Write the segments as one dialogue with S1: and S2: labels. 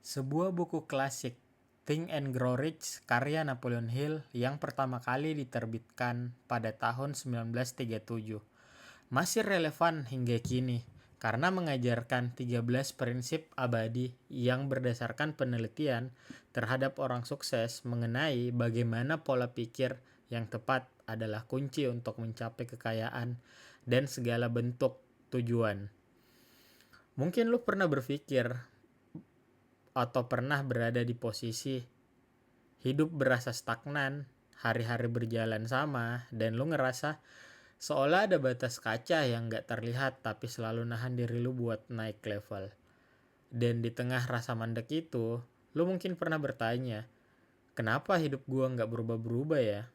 S1: Sebuah buku klasik, Think and Grow Rich, karya Napoleon Hill yang pertama kali diterbitkan pada tahun 1937, masih relevan hingga kini karena mengajarkan 13 prinsip abadi yang berdasarkan penelitian terhadap orang sukses mengenai bagaimana pola pikir yang tepat adalah kunci untuk mencapai kekayaan dan segala bentuk tujuan. Mungkin lu pernah berpikir atau pernah berada di posisi hidup berasa stagnan, hari-hari berjalan sama, dan lu ngerasa seolah ada batas kaca yang gak terlihat tapi selalu nahan diri lu buat naik level. Dan di tengah rasa mandek itu, lu mungkin pernah bertanya, kenapa hidup gua gak berubah-berubah ya?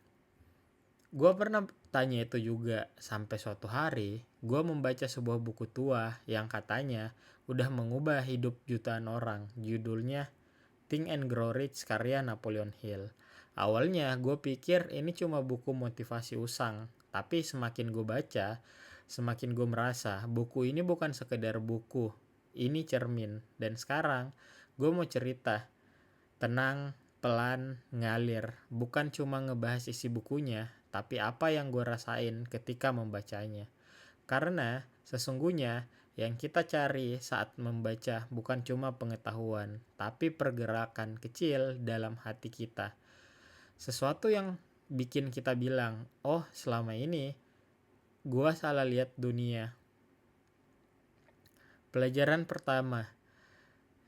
S1: Gua pernah tanya itu juga, sampai suatu hari gua membaca sebuah buku tua yang katanya udah mengubah hidup jutaan orang. Judulnya Think and Grow Rich karya Napoleon Hill. Awalnya gue pikir ini cuma buku motivasi usang, tapi semakin gue baca, semakin gue merasa buku ini bukan sekedar buku, ini cermin. Dan sekarang gue mau cerita, tenang, pelan, ngalir, bukan cuma ngebahas isi bukunya, tapi apa yang gue rasain ketika membacanya. Karena sesungguhnya yang kita cari saat membaca bukan cuma pengetahuan, tapi pergerakan kecil dalam hati kita. Sesuatu yang bikin kita bilang, oh selama ini gua salah lihat dunia. Pelajaran pertama,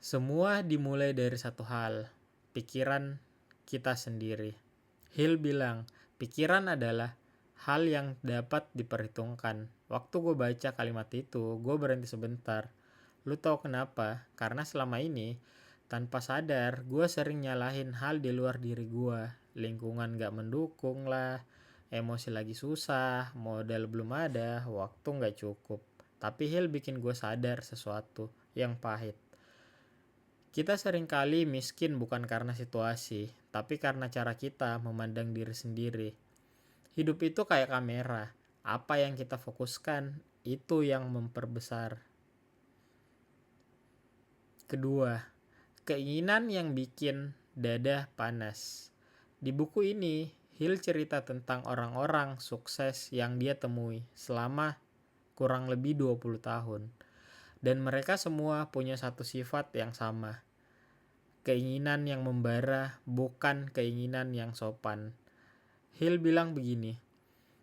S1: semua dimulai dari satu hal, pikiran kita sendiri. Hill bilang, pikiran adalah hal yang dapat diperhitungkan. Waktu gue baca kalimat itu, gue berhenti sebentar. Lu tahu kenapa? Karena selama ini, tanpa sadar, gue sering nyalahin hal di luar diri gue. Lingkungan gak mendukung lah, emosi lagi susah, modal belum ada, waktu gak cukup. Tapi Hill bikin gue sadar sesuatu yang pahit. Kita seringkali miskin bukan karena situasi, tapi karena cara kita memandang diri sendiri. Hidup itu kayak kamera, apa yang kita fokuskan itu yang memperbesar. Kedua, keinginan yang bikin dada panas. Di buku ini, Hill cerita tentang orang-orang sukses yang dia temui selama kurang lebih 20 tahun. Dan mereka semua punya satu sifat yang sama. Keinginan yang membara, bukan keinginan yang sopan. Hill bilang begini,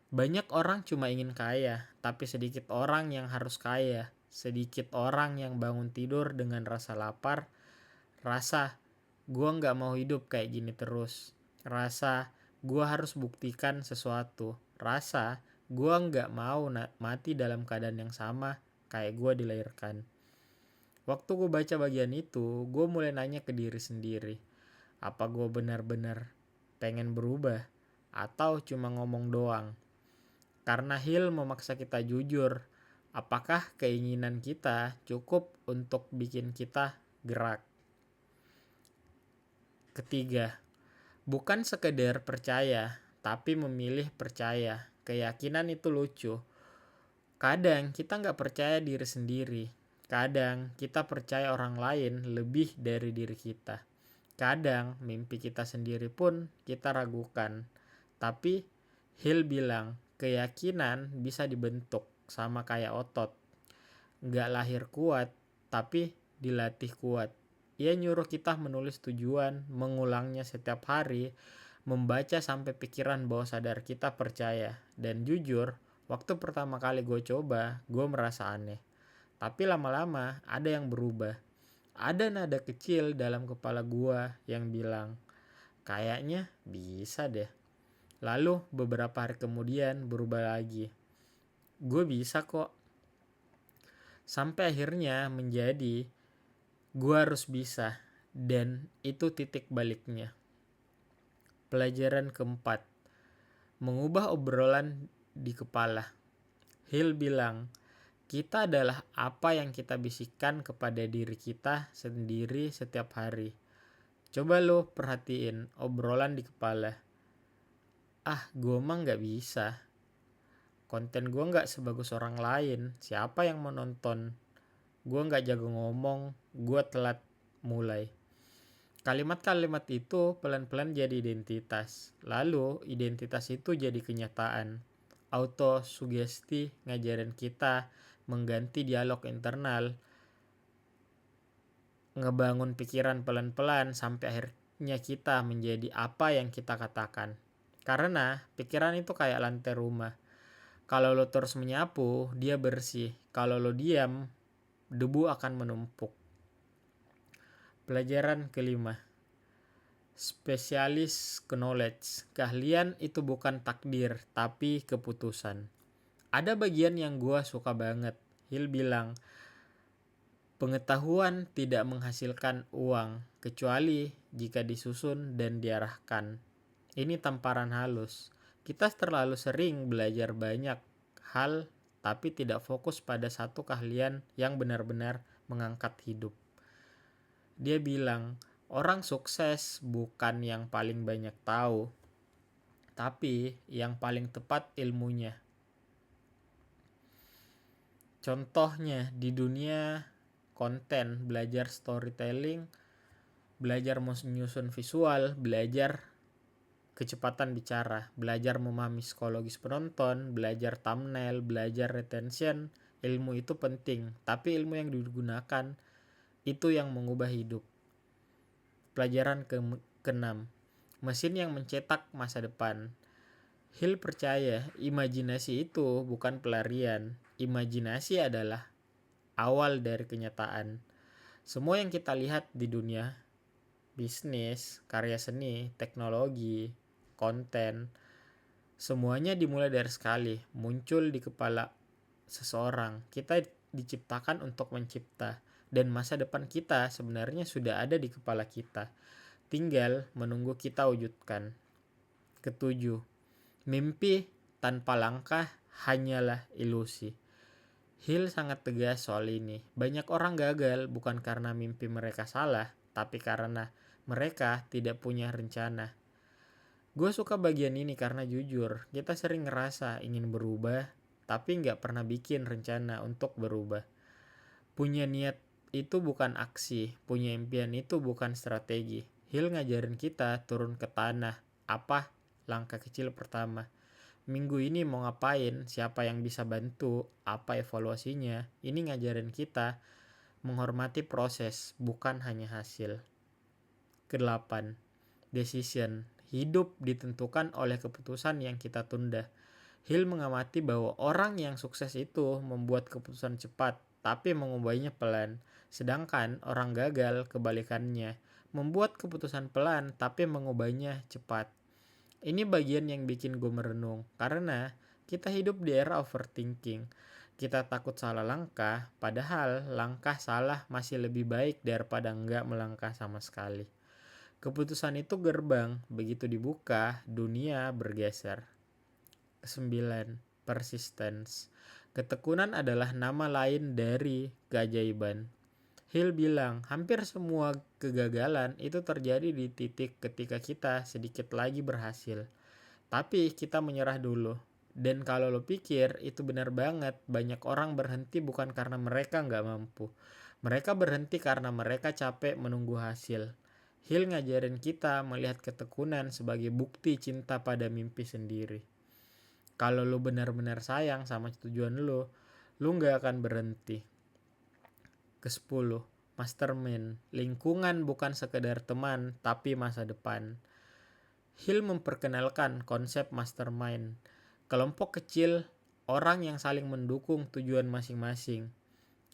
S1: banyak orang cuma ingin kaya, tapi sedikit orang yang harus kaya. Sedikit orang yang bangun tidur dengan rasa lapar, rasa gua gak mau hidup kayak gini terus. Rasa gua harus buktikan sesuatu. Rasa gua gak mau mati dalam keadaan yang sama kayak gua dilahirkan. Waktu gue baca bagian itu, gue mulai nanya ke diri sendiri, apa gue benar-benar pengen berubah atau cuma ngomong doang? Karena Hill memaksa kita jujur, apakah keinginan kita cukup untuk bikin kita gerak? Ketiga, bukan sekedar percaya, tapi memilih percaya. Keyakinan itu lucu. Kadang kita gak percaya diri sendiri. Kadang kita percaya orang lain lebih dari diri kita. Kadang mimpi kita sendiri pun kita ragukan. Tapi Hill bilang, keyakinan bisa dibentuk sama kayak otot. Gak lahir kuat, tapi dilatih kuat. Ia nyuruh kita menulis tujuan, mengulangnya setiap hari, membaca sampai pikiran bawah sadar kita percaya. Dan jujur, waktu pertama kali gue coba, gue merasa aneh. Tapi lama-lama ada yang berubah. Ada nada kecil dalam kepala gue yang bilang, kayaknya bisa deh. Lalu beberapa hari kemudian berubah lagi. Gue bisa kok. Sampai akhirnya menjadi gue harus bisa. Dan itu titik baliknya. Pelajaran keempat, mengubah obrolan di kepala. Hill bilang, kita adalah apa yang kita bisikkan kepada diri kita sendiri setiap hari. Coba lo perhatiin obrolan di kepala. Ah, gue mah gak bisa. Konten gue gak sebagus orang lain. Siapa yang mau nonton? Gue gak jago ngomong. Gue telat mulai. Kalimat-kalimat itu pelan-pelan jadi identitas. Lalu identitas itu jadi kenyataan. Autosugesti ngajarin kita mengganti dialog internal, ngebangun pikiran pelan-pelan sampai akhirnya kita menjadi apa yang kita katakan. Karena pikiran itu kayak lantai rumah. Kalau lo terus menyapu, dia bersih. Kalau lo diam, debu akan menumpuk. Pelajaran kelima. Spesialis knowledge. Keahlian itu bukan takdir, tapi keputusan. Ada bagian yang gue suka banget. Hill bilang, pengetahuan tidak menghasilkan uang, kecuali jika disusun dan diarahkan. Ini tamparan halus. Kita terlalu sering belajar banyak hal, tapi tidak fokus pada satu keahlian yang benar-benar mengangkat hidup. Dia bilang, orang sukses bukan yang paling banyak tahu, tapi yang paling tepat ilmunya. Contohnya di dunia konten, belajar storytelling, belajar menyusun visual, belajar kecepatan bicara, belajar memahami psikologis penonton, belajar thumbnail, belajar retention. Ilmu itu penting, tapi ilmu yang digunakan itu yang mengubah hidup. Pelajaran ke-6. Mesin yang mencetak masa depan. Hill percaya imajinasi itu bukan pelarian. Imajinasi adalah awal dari kenyataan. Semua yang kita lihat di dunia, bisnis, karya seni, teknologi, konten, semuanya dimulai dari sekali, muncul di kepala seseorang. Kita diciptakan untuk mencipta, dan masa depan kita sebenarnya sudah ada di kepala kita. Tinggal menunggu kita wujudkan. Ketujuh, mimpi tanpa langkah hanyalah ilusi. Hill sangat tegas soal ini. Banyak orang gagal bukan karena mimpi mereka salah, tapi karena mereka tidak punya rencana. Gue suka bagian ini karena jujur, kita sering ngerasa ingin berubah, tapi nggak pernah bikin rencana untuk berubah. Punya niat itu bukan aksi, punya impian itu bukan strategi. Hill ngajarin kita turun ke tanah. Apa langkah kecil pertama? Minggu ini mau ngapain? Siapa yang bisa bantu? Apa evaluasinya? Ini ngajarin kita menghormati proses, bukan hanya hasil. Ke-8. Decision. Hidup ditentukan oleh keputusan yang kita tunda. Hill mengamati bahwa orang yang sukses itu membuat keputusan cepat, tapi mengubahnya pelan. Sedangkan orang gagal kebalikannya, membuat keputusan pelan, tapi mengubahnya cepat. Ini bagian yang bikin gue merenung, karena kita hidup di era overthinking. Kita takut salah langkah, padahal langkah salah masih lebih baik daripada enggak melangkah sama sekali. Keputusan itu gerbang, begitu dibuka, dunia bergeser. 9. Persistence. Ketekunan adalah nama lain dari keajaiban. Hill bilang, hampir semua kegagalan itu terjadi di titik ketika kita sedikit lagi berhasil. Tapi kita menyerah dulu. Dan kalau lo pikir itu benar banget, banyak orang berhenti bukan karena mereka nggak mampu. Mereka berhenti karena mereka capek menunggu hasil. Hill ngajarin kita melihat ketekunan sebagai bukti cinta pada mimpi sendiri. Kalau lo benar-benar sayang sama tujuan lo nggak akan berhenti. Ke-10. Mastermind. Lingkungan bukan sekedar teman, tapi masa depan. Hill memperkenalkan konsep mastermind. Kelompok kecil, orang yang saling mendukung tujuan masing-masing.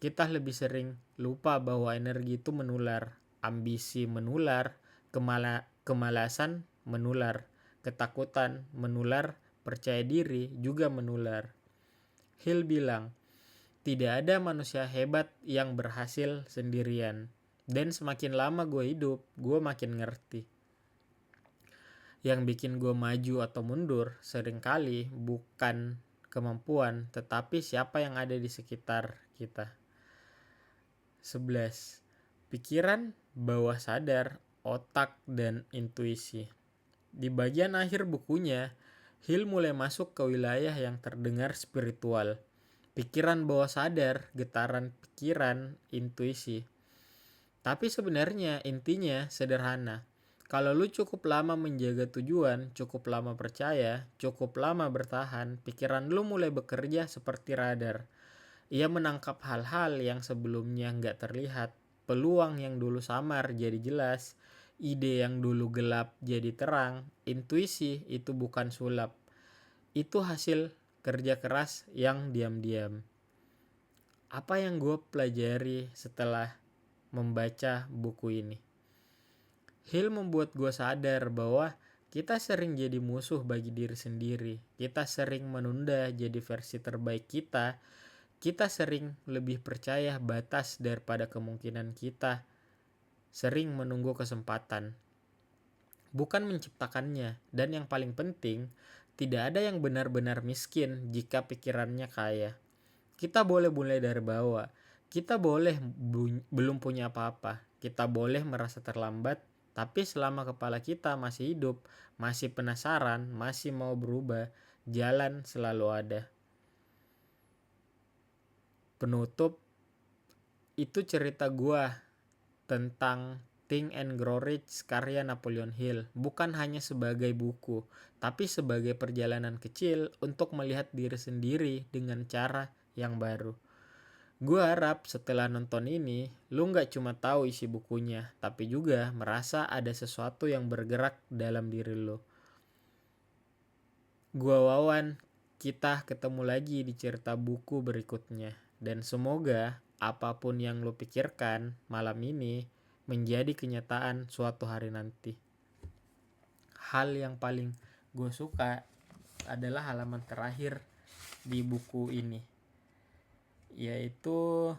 S1: Kita lebih sering lupa bahwa energi itu menular. Ambisi menular, kemalasan menular, ketakutan menular, percaya diri juga menular. Hill bilang, tidak ada manusia hebat yang berhasil sendirian. Dan semakin lama gue hidup, gue makin ngerti. Yang bikin gue maju atau mundur seringkali bukan kemampuan, tetapi siapa yang ada di sekitar kita. 11. Pikiran bawah sadar, otak, dan intuisi. Di bagian akhir bukunya, Hill mulai masuk ke wilayah yang terdengar spiritual. Pikiran bawah sadar, getaran pikiran, intuisi. Tapi sebenarnya intinya sederhana. Kalau lu cukup lama menjaga tujuan, cukup lama percaya, cukup lama bertahan, pikiran lu mulai bekerja seperti radar. Ia menangkap hal-hal yang sebelumnya nggak terlihat, peluang yang dulu samar jadi jelas, ide yang dulu gelap jadi terang. Intuisi itu bukan sulap, itu hasil kerja keras yang diam-diam. Apa yang gue pelajari setelah membaca buku ini? Hill membuat gue sadar bahwa kita sering jadi musuh bagi diri sendiri. Kita sering menunda jadi versi terbaik kita. Kita sering lebih percaya batas daripada kemungkinan kita. Sering menunggu kesempatan, bukan menciptakannya. Dan yang paling penting, tidak ada yang benar-benar miskin jika pikirannya kaya. Kita boleh mulai dari bawah. Kita boleh belum punya apa-apa. Kita boleh merasa terlambat. Tapi selama kepala kita masih hidup, masih penasaran, masih mau berubah, jalan selalu ada. Penutup, itu cerita gua tentang Think and Grow Rich karya Napoleon Hill. Bukan hanya sebagai buku, tapi sebagai perjalanan kecil untuk melihat diri sendiri dengan cara yang baru. Gue harap setelah nonton ini, lu gak cuma tahu isi bukunya, tapi juga merasa ada sesuatu yang bergerak dalam diri lu. Gue Wawan, kita ketemu lagi di cerita buku berikutnya. Dan semoga apapun yang lu pikirkan malam ini menjadi kenyataan suatu hari nanti. Hal yang paling gue suka adalah halaman terakhir di buku ini, yaitu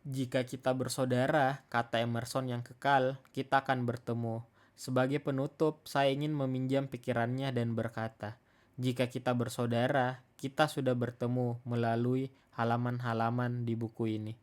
S1: jika kita bersaudara, kata Emerson yang kekal, kita akan bertemu. Sebagai penutup, saya ingin meminjam pikirannya dan berkata, jika kita bersaudara, kita sudah bertemu melalui halaman-halaman di buku ini.